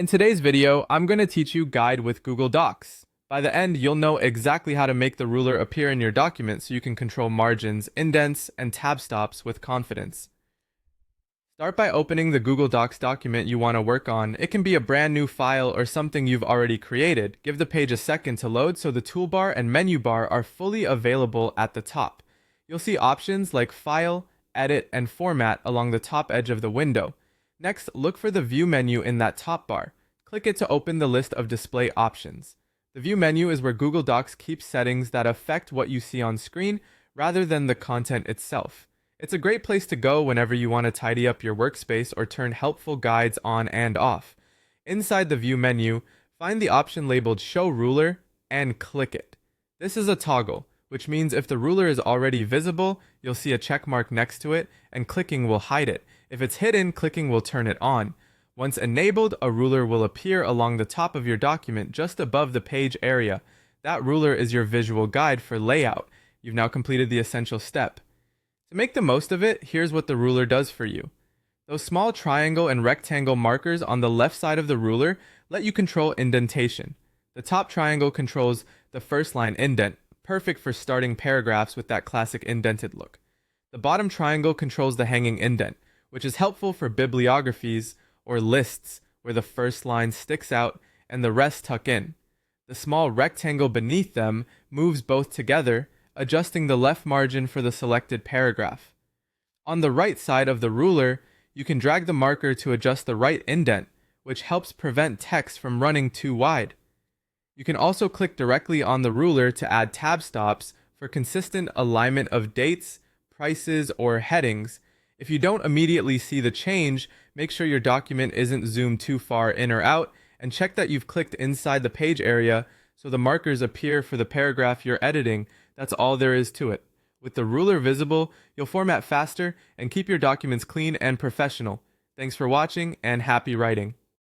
In today's video, I'm going to teach you Guide with Google Docs. By the end, you'll know exactly how to make the ruler appear in your document so you can control margins, indents, and tab stops with confidence. Start by opening the Google Docs document you want to work on. It can be a brand new file or something you've already created. Give the page a second to load so the toolbar and menu bar are fully available at the top. You'll see options like File, Edit, and Format along the top edge of the window. Next, look for the View menu in that top bar. Click it to open the list of display options. The View menu is where Google Docs keeps settings that affect what you see on screen rather than the content itself. It's a great place to go whenever you want to tidy up your workspace or turn helpful guides on and off. Inside the View menu, find the option labeled Show Ruler and click it. This is a toggle, which means if the ruler is already visible, you'll see a check mark next to it, and clicking will hide it. If it's hidden, clicking will turn it on. Once enabled, a ruler will appear along the top of your document just above the page area. That ruler is your visual guide for layout. You've now completed the essential step. To make the most of it, here's what the ruler does for you. Those small triangle and rectangle markers on the left side of the ruler let you control indentation. The top triangle controls the first line indent, perfect for starting paragraphs with that classic indented look. The bottom triangle controls the hanging indent, which is helpful for bibliographies or lists where the first line sticks out and the rest tuck in. The small rectangle beneath them moves both together, adjusting the left margin for the selected paragraph. On the right side of the ruler, you can drag the marker to adjust the right indent, which helps prevent text from running too wide. You can also click directly on the ruler to add tab stops for consistent alignment of dates, prices, or headings. If you don't immediately see the change, make sure your document isn't zoomed too far in or out, and check that you've clicked inside the page area so the markers appear for the paragraph you're editing. That's all there is to it. With the ruler visible, you'll format faster and keep your documents clean and professional. Thanks for watching, and happy writing.